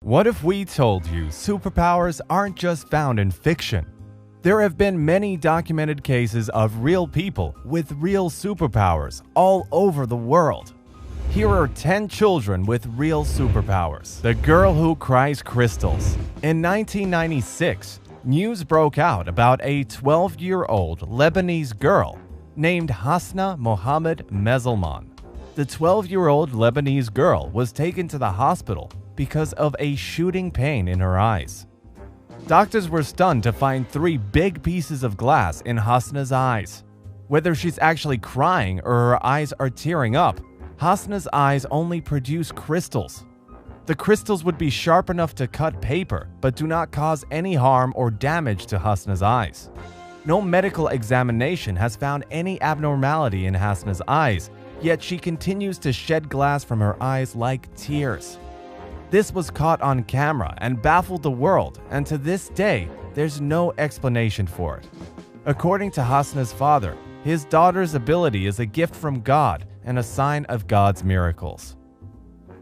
What if we told you superpowers aren't just found in fiction? There have been many documented cases of real people with real superpowers all over the world. Here are 10 children with real superpowers. The girl who cries crystals. In 1996, news broke out about a 12-year-old Lebanese girl named Hasna Mohammed Mezelman. The 12-year-old Lebanese girl was taken to the hospital because of a shooting pain in her eyes. Doctors were stunned to find 3 big pieces of glass in Hasna's eyes. Whether she's actually crying or her eyes are tearing up, Hasna's eyes only produce crystals. The crystals would be sharp enough to cut paper, but do not cause any harm or damage to Hasna's eyes. No medical examination has found any abnormality in Hasna's eyes, yet she continues to shed glass from her eyes like tears. This was caught on camera and baffled the world, and to this day, there's no explanation for it. According to Hasna's father, his daughter's ability is a gift from God and a sign of God's miracles.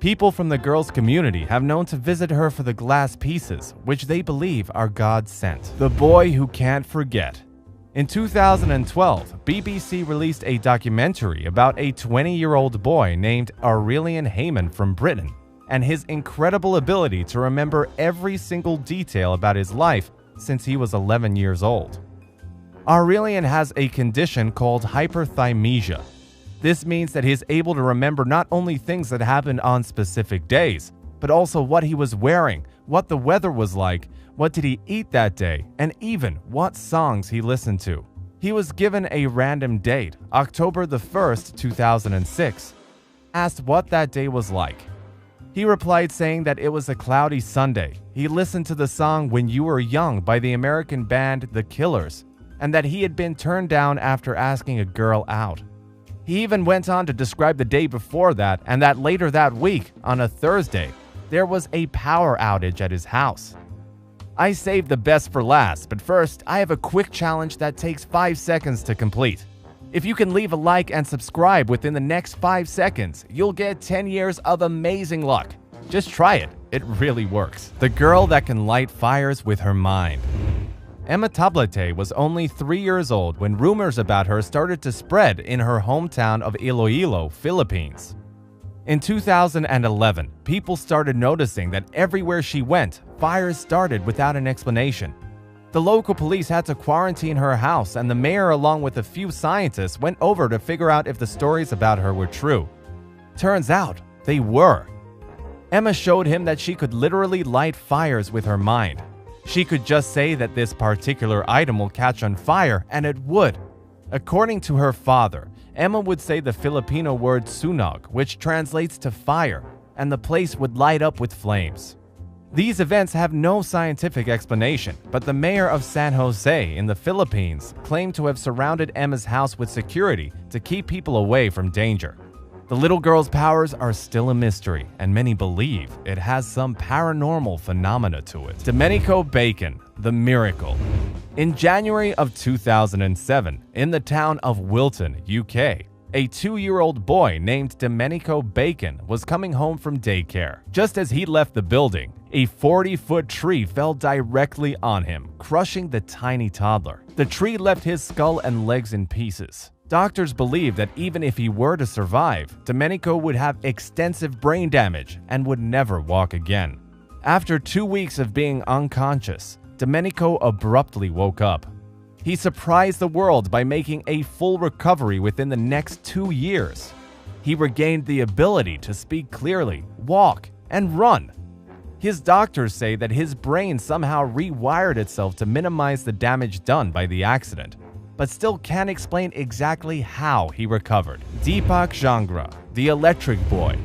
People from the girl's community have known to visit her for the glass pieces, which they believe are God sent. The boy who can't forget. In 2012, BBC released a documentary about a 20-year-old boy named Aurelian Heyman from Britain and his incredible ability to remember every single detail about his life since he was 11 years old. Aurelian has a condition called hyperthymesia. This means that he is able to remember not only things that happened on specific days, but also what he was wearing, what the weather was like, what did he eat that day, and even what songs he listened to. He was given a random date, October the 1st, 2006, asked what that day was like. He replied saying that it was a cloudy Sunday. He listened to the song When You Were Young by the American band The Killers, and that he had been turned down after asking a girl out. He even went on to describe the day before that and that later that week, on a Thursday, there was a power outage at his house. I saved the best for last, but first, I have a quick challenge that takes 5 seconds to complete. If you can leave a like and subscribe within the next 5 seconds, you'll get 10 years of amazing luck. Just try it. It really works. The girl that can light fires with her mind. Emma Tablete was only 3 years old when rumors about her started to spread in her hometown of Iloilo, Philippines. In 2011, people started noticing that everywhere she went, fires started without an explanation. The local police had to quarantine her house, and the mayor, along with a few scientists, went over to figure out if the stories about her were true. Turns out, they were. Emma showed him that she could literally light fires with her mind. She could just say that this particular item will catch on fire, and it would. According to her father, Emma would say the Filipino word sunog, which translates to fire, and the place would light up with flames. These events have no scientific explanation, but the mayor of San Jose in the Philippines claimed to have surrounded Emma's house with security to keep people away from danger. The little girl's powers are still a mystery, and many believe it has some paranormal phenomena to it. Domenico Bacon, the miracle. In January of 2007, in the town of Wilton, UK, a 2-year-old boy named Domenico Bacon was coming home from daycare. Just as he left the building, a 40-foot tree fell directly on him, crushing the tiny toddler. The tree left his skull and legs in pieces. Doctors believe that even if he were to survive, Domenico would have extensive brain damage and would never walk again. After 2 weeks of being unconscious, Domenico abruptly woke up. He surprised the world by making a full recovery within the next 2 years. He regained the ability to speak clearly, walk, and run. His doctors say that his brain somehow rewired itself to minimize the damage done by the accident, but still can't explain exactly how he recovered. Deepak Jangra, the Electric Boy.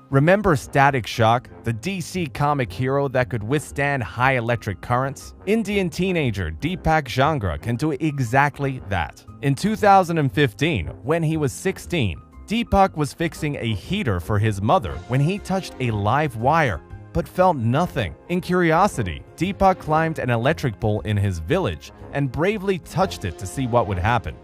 Remember Static Shock, the DC comic hero that could withstand high electric currents? Indian teenager Deepak Jangra can do exactly that. In 2015, when he was 16, Deepak was fixing a heater for his mother when he touched a live wire, but felt nothing. In curiosity, Deepak climbed an electric pole in his village and bravely touched it to see what would happen.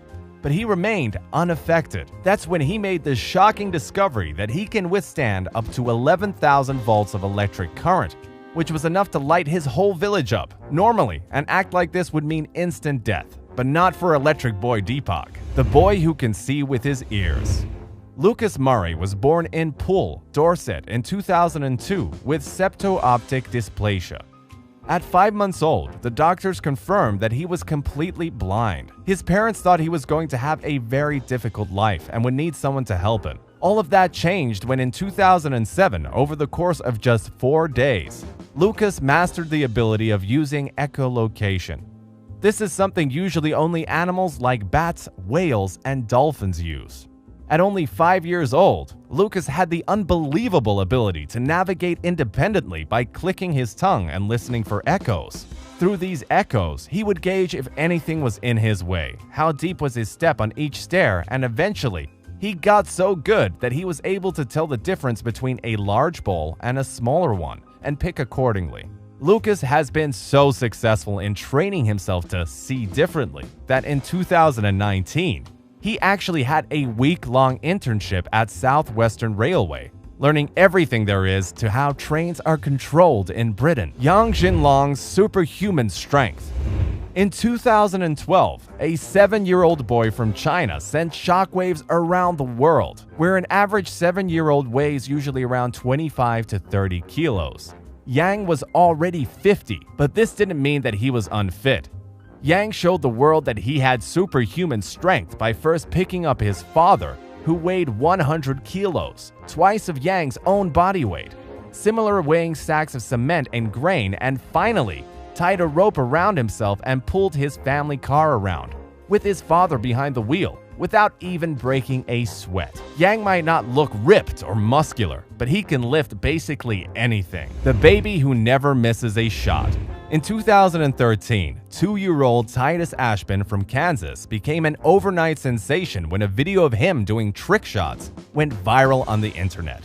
But he remained unaffected. That's when he made the shocking discovery that he can withstand up to 11,000 volts of electric current, which was enough to light his whole village up. Normally, an act like this would mean instant death, but not for Electric Boy Deepak, the boy who can see with his ears. Lucas Murray was born in Poole, Dorset in 2002 with septo-optic dysplasia. At 5 months old, the doctors confirmed that he was completely blind. His parents thought he was going to have a very difficult life and would need someone to help him. All of that changed when in 2007, over the course of just 4 days, Lucas mastered the ability of using echolocation. This is something usually only animals like bats, whales, and dolphins use. At only 5 years old, Lucas had the unbelievable ability to navigate independently by clicking his tongue and listening for echoes. Through these echoes, he would gauge if anything was in his way, how deep was his step on each stair, and eventually, he got so good that he was able to tell the difference between a large bowl and a smaller one, and pick accordingly. Lucas has been so successful in training himself to see differently that in 2019, he actually had a week-long internship at Southwestern Railway, learning everything there is to how trains are controlled in Britain. Yang Xinlong's superhuman strength. In 2012, a 7-year-old boy from China sent shockwaves around the world, where an average 7-year-old weighs usually around 25 to 30 kilos. Yang was already 50, but this didn't mean that he was unfit. Yang showed the world that he had superhuman strength by first picking up his father, who weighed 100 kilos, twice of Yang's own body weight, similar weighing sacks of cement and grain, and finally tied a rope around himself and pulled his family car around, with his father behind the wheel, without even breaking a sweat. Yang might not look ripped or muscular, but he can lift basically anything. The baby who never misses a shot. In 2013, 2-year-old Titus Ashbin from Kansas became an overnight sensation when a video of him doing trick shots went viral on the internet.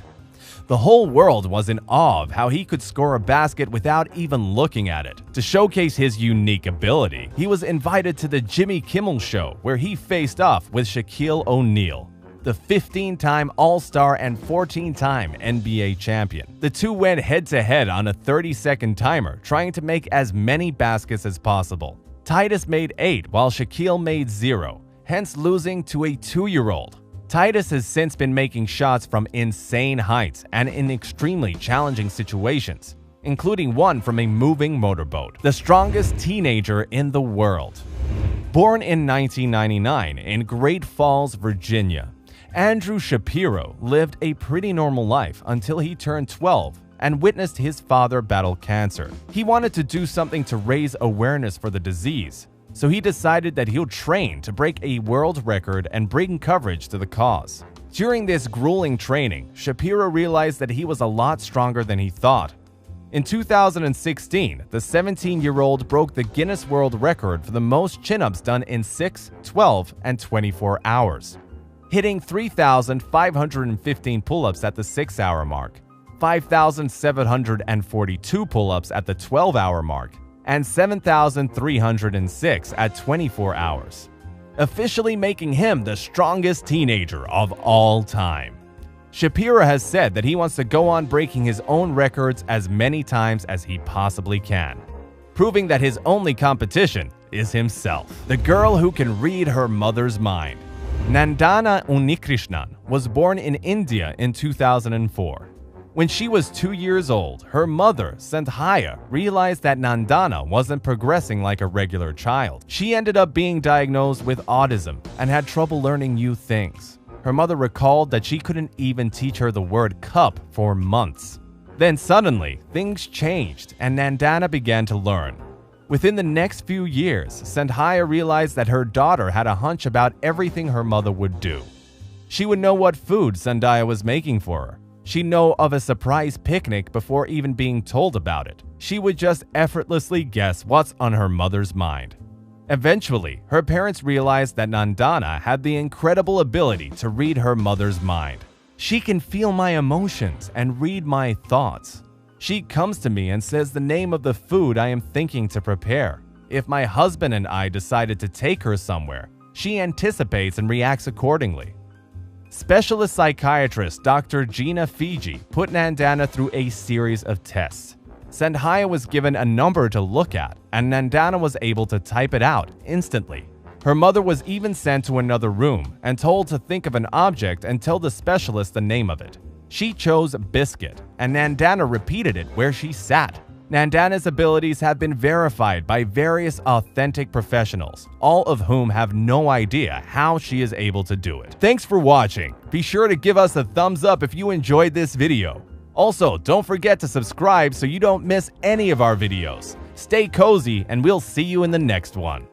The whole world was in awe of how he could score a basket without even looking at it. To showcase his unique ability, he was invited to the Jimmy Kimmel Show, where he faced off with Shaquille O'Neal, the 15-time All-Star and 14-time NBA champion. The two went head-to-head on a 30-second timer, trying to make as many baskets as possible. Titus made 8 while Shaquille made 0, hence losing to a 2-year-old. Titus has since been making shots from insane heights and in extremely challenging situations, including one from a moving motorboat. The strongest teenager in the world. Born in 1999 in Great Falls, Virginia, Andrew Shapiro lived a pretty normal life until he turned 12 and witnessed his father battle cancer. He wanted to do something to raise awareness for the disease, so he decided that he'll train to break a world record and bring coverage to the cause. During this grueling training, Shapiro realized that he was a lot stronger than he thought. In 2016, the 17-year-old broke the Guinness World Record for the most chin-ups done in 6, 12, and 24 hours, hitting 3,515 pull-ups at the 6-hour mark, 5,742 pull-ups at the 12-hour mark, and 7,306 at 24 hours, officially making him the strongest teenager of all time. Shapiro has said that he wants to go on breaking his own records as many times as he possibly can, proving that his only competition is himself. The girl who can read her mother's mind. Nandana Unikrishnan was born in India in 2004. When she was 2 years old, her mother, Sandhya, realized that Nandana wasn't progressing like a regular child. She ended up being diagnosed with autism and had trouble learning new things. Her mother recalled that she couldn't even teach her the word cup for months. Then suddenly, things changed and Nandana began to learn. Within the next few years, Sandhya realized that her daughter had a hunch about everything her mother would do. She would know what food Sandhya was making for her. She'd know of a surprise picnic before even being told about it. She would just effortlessly guess what's on her mother's mind. Eventually, her parents realized that Nandana had the incredible ability to read her mother's mind. She can feel my emotions and read my thoughts. She comes to me and says the name of the food I am thinking to prepare. If my husband and I decided to take her somewhere, she anticipates and reacts accordingly. Specialist psychiatrist Dr. Gina Fiji put Nandana through a series of tests. Sandhya was given a number to look at, and Nandana was able to type it out instantly. Her mother was even sent to another room and told to think of an object and tell the specialist the name of it. She chose biscuit, and Nandana repeated it where she sat. Nandana's abilities have been verified by various authentic professionals, all of whom have no idea how she is able to do it. Thanks for watching. Be sure to give us a thumbs up if you enjoyed this video. Also, don't forget to subscribe so you don't miss any of our videos. Stay cozy, and we'll see you in the next one.